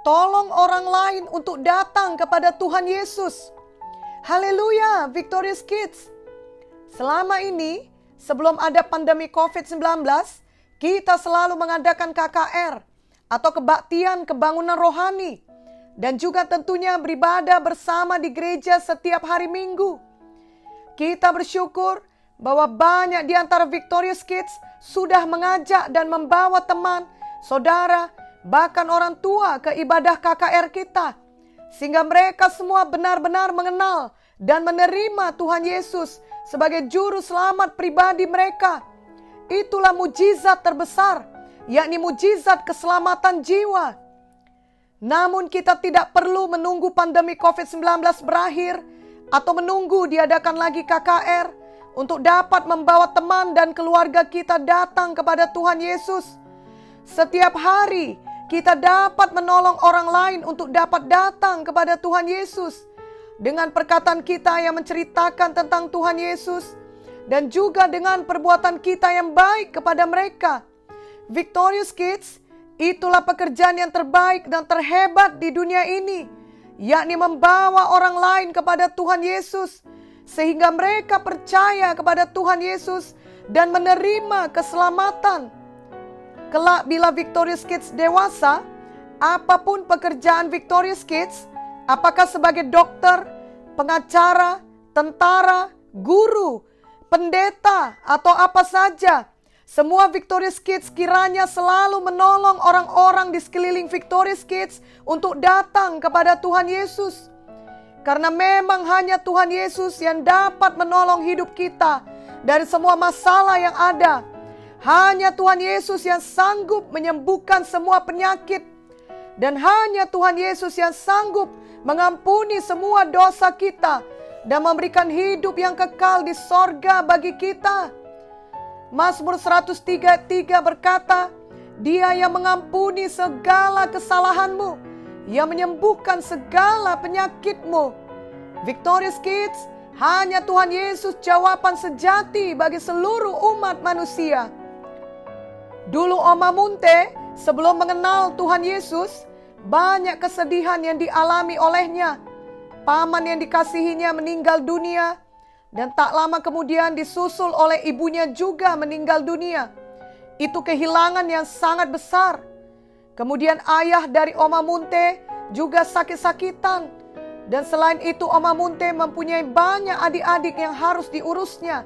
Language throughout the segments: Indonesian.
tolong orang lain untuk datang kepada Tuhan Yesus. Haleluya, Victorious Kids. Selama ini, sebelum ada pandemi COVID-19, kita selalu mengadakan KKR atau kebaktian kebangunan rohani. Dan juga tentunya beribadah bersama di gereja setiap hari Minggu. Kita bersyukur bahwa banyak di antara Victorious Kids sudah mengajak dan membawa teman, saudara, bahkan orang tua ke ibadah KKR kita. Sehingga mereka semua benar-benar mengenal dan menerima Tuhan Yesus sebagai juru selamat pribadi mereka. Itulah mujizat terbesar, yakni mujizat keselamatan jiwa. Namun kita tidak perlu menunggu pandemi COVID-19 berakhir atau menunggu diadakan lagi KKR untuk dapat membawa teman dan keluarga kita datang kepada Tuhan Yesus. Setiap hari kita dapat menolong orang lain untuk dapat datang kepada Tuhan Yesus dengan perkataan kita yang menceritakan tentang Tuhan Yesus dan juga dengan perbuatan kita yang baik kepada mereka. Victorious Kids, itulah pekerjaan yang terbaik dan terhebat di dunia ini, yakni membawa orang lain kepada Tuhan Yesus, sehingga mereka percaya kepada Tuhan Yesus dan menerima keselamatan. Kelak bila Victorious Kids dewasa, apapun pekerjaan Victorious Kids, apakah sebagai dokter, pengacara, tentara, guru, pendeta, atau apa saja, semua Victorious Kids kiranya selalu menolong orang-orang di sekeliling Victorious Kids untuk datang kepada Tuhan Yesus. Karena memang hanya Tuhan Yesus yang dapat menolong hidup kita dari semua masalah yang ada. Hanya Tuhan Yesus yang sanggup menyembuhkan semua penyakit. Dan hanya Tuhan Yesus yang sanggup mengampuni semua dosa kita dan memberikan hidup yang kekal di sorga bagi kita. Mazmur 103:3 berkata, Dia yang mengampuni segala kesalahanmu, yang menyembuhkan segala penyakitmu. Victorious Kids, hanya Tuhan Yesus jawaban sejati bagi seluruh umat manusia. Dulu Oma Munte sebelum mengenal Tuhan Yesus, banyak kesedihan yang dialami olehnya. Paman yang dikasihinya meninggal dunia, dan tak lama kemudian disusul oleh ibunya juga meninggal dunia. Itu kehilangan yang sangat besar. Kemudian ayah dari Oma Munte juga sakit-sakitan. Dan selain itu Oma Munte mempunyai banyak adik-adik yang harus diurusnya.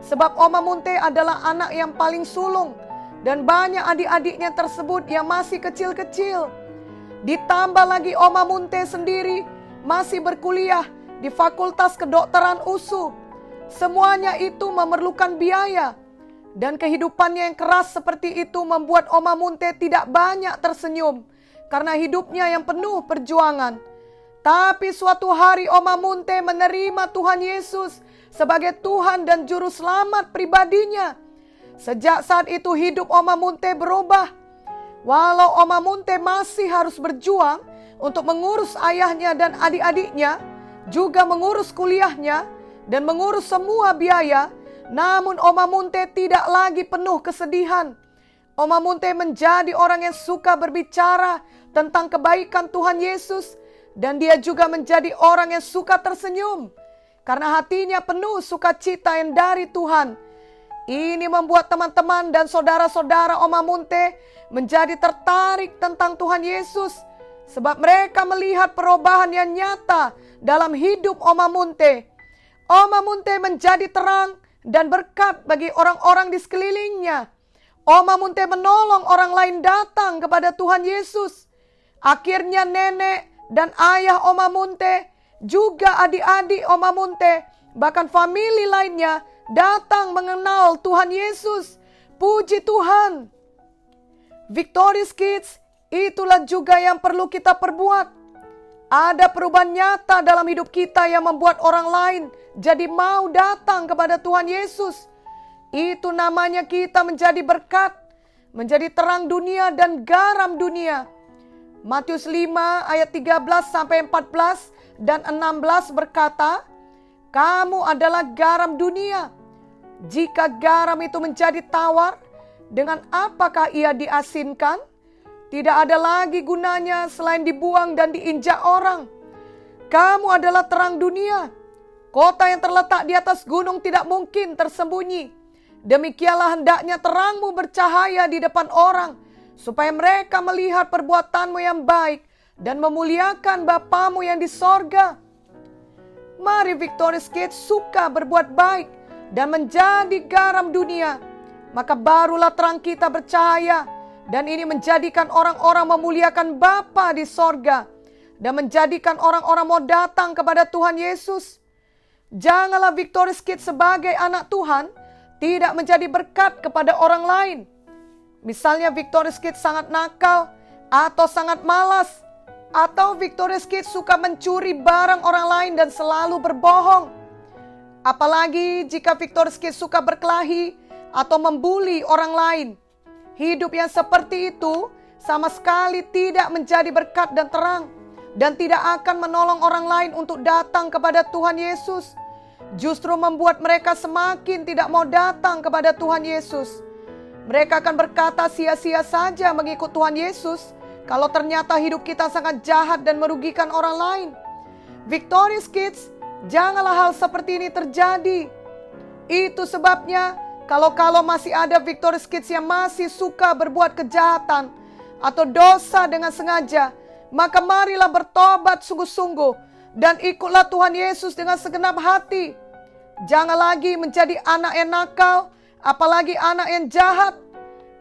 Sebab Oma Munte adalah anak yang paling sulung. Dan banyak adik-adiknya tersebut yang masih kecil-kecil. Ditambah lagi Oma Munte sendiri masih berkuliah di Fakultas Kedokteran USU. Semuanya itu memerlukan biaya. Dan kehidupannya yang keras seperti itu membuat Oma Munte tidak banyak tersenyum. Karena hidupnya yang penuh perjuangan. Tapi suatu hari Oma Munte menerima Tuhan Yesus sebagai Tuhan dan Juru Selamat pribadinya. Sejak saat itu hidup Oma Munte berubah. Walau Oma Munte masih harus berjuang untuk mengurus ayahnya dan adik-adiknya, juga mengurus kuliahnya, dan mengurus semua biaya, namun Oma Munte tidak lagi penuh kesedihan. Oma Munte menjadi orang yang suka berbicara tentang kebaikan Tuhan Yesus, dan dia juga menjadi orang yang suka tersenyum, karena hatinya penuh sukacita yang dari Tuhan. Ini membuat teman-teman dan saudara-saudara Oma Munte menjadi tertarik tentang Tuhan Yesus, sebab mereka melihat perubahan yang nyata dalam hidup Oma Munte. Oma Munte menjadi terang dan berkat bagi orang-orang di sekelilingnya. Oma Munte menolong orang lain datang kepada Tuhan Yesus. Akhirnya nenek dan ayah Oma Munte, juga adik-adik Oma Munte, bahkan famili lainnya datang mengenal Tuhan Yesus. Puji Tuhan. Victorious Kids, itulah juga yang perlu kita perbuat. Ada perubahan nyata dalam hidup kita yang membuat orang lain jadi mau datang kepada Tuhan Yesus. Itu namanya kita menjadi berkat, menjadi terang dunia dan garam dunia. Matius 5 ayat 13 sampai 14 dan 16 berkata, Kamu adalah garam dunia. Jika garam itu menjadi tawar, dengan apakah ia diasinkan? Tidak ada lagi gunanya selain dibuang dan diinjak orang. Kamu adalah terang dunia. Kota yang terletak di atas gunung tidak mungkin tersembunyi. Demikianlah hendaknya terangmu bercahaya di depan orang, supaya mereka melihat perbuatanmu yang baik dan memuliakan Bapamu yang di sorga. Mari Victorious Kids suka berbuat baik dan menjadi garam dunia. Maka barulah terang kita bercahaya, dan ini menjadikan orang-orang memuliakan Bapa di sorga, dan menjadikan orang-orang mau datang kepada Tuhan Yesus. Janganlah Victorious Kids sebagai anak Tuhan tidak menjadi berkat kepada orang lain. Misalnya Victorious Kids sangat nakal atau sangat malas, atau Victorious Kids suka mencuri barang orang lain dan selalu berbohong. Apalagi jika Victorious Kids suka berkelahi atau membuli orang lain. Hidup yang seperti itu sama sekali tidak menjadi berkat dan terang, dan tidak akan menolong orang lain untuk datang kepada Tuhan Yesus. Justru membuat mereka semakin tidak mau datang kepada Tuhan Yesus. Mereka akan berkata sia-sia saja mengikut Tuhan Yesus kalau ternyata hidup kita sangat jahat dan merugikan orang lain. Victorious Kids, janganlah hal seperti ini terjadi. Itu sebabnya kalau masih ada Victorious Kids yang masih suka berbuat kejahatan atau dosa dengan sengaja, maka marilah bertobat sungguh-sungguh dan ikutlah Tuhan Yesus dengan segenap hati. Jangan lagi menjadi anak yang nakal, apalagi anak yang jahat.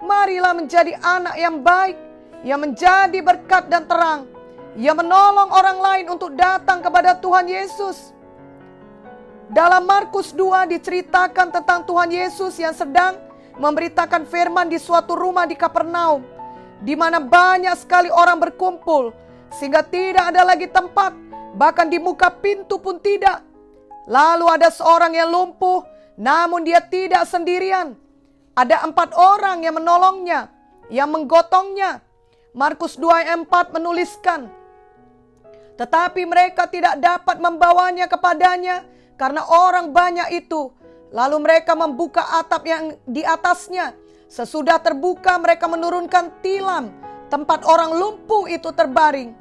Marilah menjadi anak yang baik, yang menjadi berkat dan terang, yang menolong orang lain untuk datang kepada Tuhan Yesus. Dalam Markus 2 diceritakan tentang Tuhan Yesus yang sedang memberitakan firman di suatu rumah di Kapernaum, di mana banyak sekali orang berkumpul, sehingga tidak ada lagi tempat, bahkan di muka pintu pun tidak. Lalu ada seorang yang lumpuh, namun dia tidak sendirian. Ada 4 orang yang menolongnya, yang menggotongnya. Markus 2 ayat 4 menuliskan, tetapi mereka tidak dapat membawanya kepadanya karena orang banyak itu. Lalu mereka membuka atap yang di atasnya. Sesudah terbuka mereka menurunkan tilam tempat orang lumpuh itu terbaring.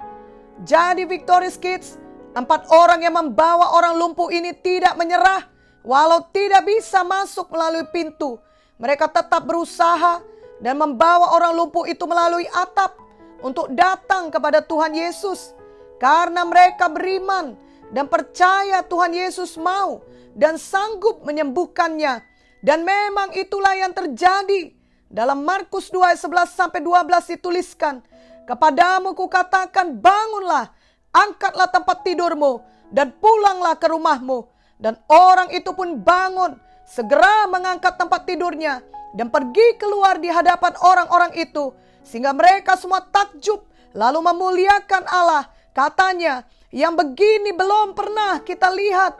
Jadi Victorious Kids, 4 orang yang membawa orang lumpuh ini tidak menyerah. Walau tidak bisa masuk melalui pintu, mereka tetap berusaha dan membawa orang lumpuh itu melalui atap untuk datang kepada Tuhan Yesus. Karena mereka beriman dan percaya Tuhan Yesus mau dan sanggup menyembuhkannya. Dan memang itulah yang terjadi. Dalam Markus 2 ayat 11-12 dituliskan, kepadamu kukatakan, bangunlah, angkatlah tempat tidurmu, dan pulanglah ke rumahmu. Dan orang itu pun bangun, segera mengangkat tempat tidurnya, dan pergi keluar di hadapan orang-orang itu, sehingga mereka semua takjub, lalu memuliakan Allah. Katanya, yang begini belum pernah kita lihat.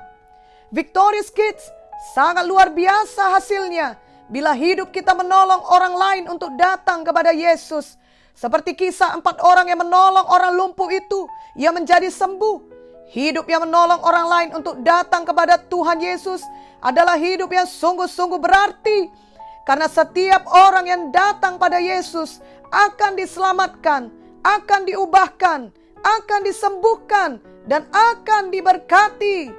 Victorious Kids, sangat luar biasa hasilnya bila hidup kita menolong orang lain untuk datang kepada Yesus. Seperti kisah 4 orang yang menolong orang lumpuh itu yang menjadi sembuh. Hidup yang menolong orang lain untuk datang kepada Tuhan Yesus adalah hidup yang sungguh-sungguh berarti. Karena setiap orang yang datang pada Yesus akan diselamatkan, akan diubahkan, akan disembuhkan, dan akan diberkati.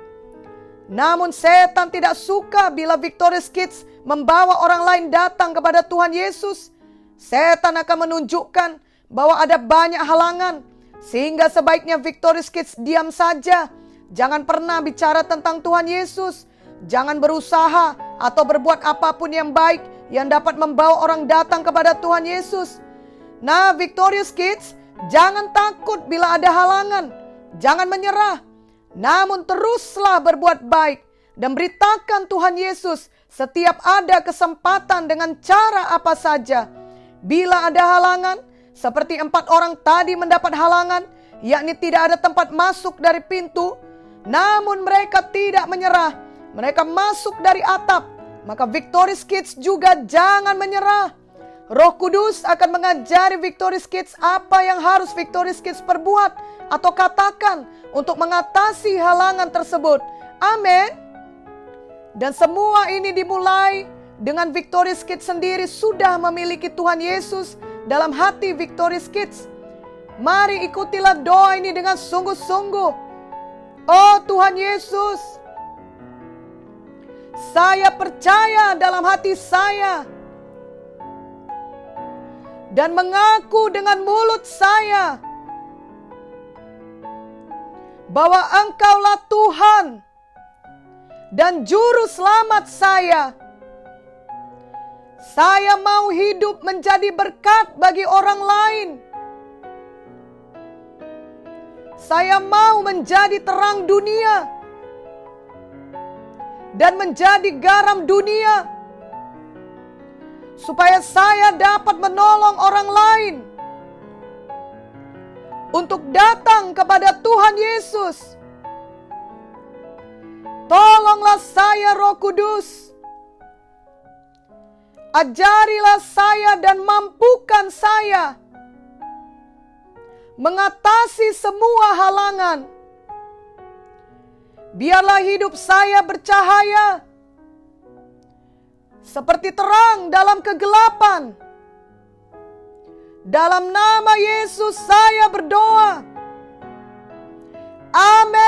Namun setan tidak suka bila Victorious Kids membawa orang lain datang kepada Tuhan Yesus. Setan akan menunjukkan bahwa ada banyak halangan, sehingga sebaiknya Victorious Kids diam saja. Jangan pernah bicara tentang Tuhan Yesus. Jangan berusaha atau berbuat apapun yang baik yang dapat membawa orang datang kepada Tuhan Yesus. Nah, Victorious Kids, jangan takut bila ada halangan. Jangan menyerah. Namun teruslah berbuat baik dan beritakan Tuhan Yesus setiap ada kesempatan dengan cara apa saja. Bila ada halangan, seperti 4 orang tadi mendapat halangan, yakni tidak ada tempat masuk dari pintu, namun mereka tidak menyerah. Mereka masuk dari atap. Maka Victorious Kids juga jangan menyerah. Roh Kudus akan mengajari Victorious Kids apa yang harus Victorious Kids perbuat atau katakan untuk mengatasi halangan tersebut. Amin. Dan semua ini dimulai dengan Victorious Kids sendiri sudah memiliki Tuhan Yesus dalam hati Victorious Kids. Mari ikutilah doa ini dengan sungguh-sungguh. Oh Tuhan Yesus, saya percaya dalam hati saya dan mengaku dengan mulut saya bahwa Engkaulah Tuhan dan Juru Selamat saya. Saya mau hidup menjadi berkat bagi orang lain. Saya mau menjadi terang dunia dan menjadi garam dunia, supaya saya dapat menolong orang lain untuk datang kepada Tuhan Yesus. Tolonglah saya, Roh Kudus. Ajarilah saya dan mampukan saya mengatasi semua halangan. Biarlah hidup saya bercahaya seperti terang dalam kegelapan. Dalam nama Yesus saya berdoa. Amin.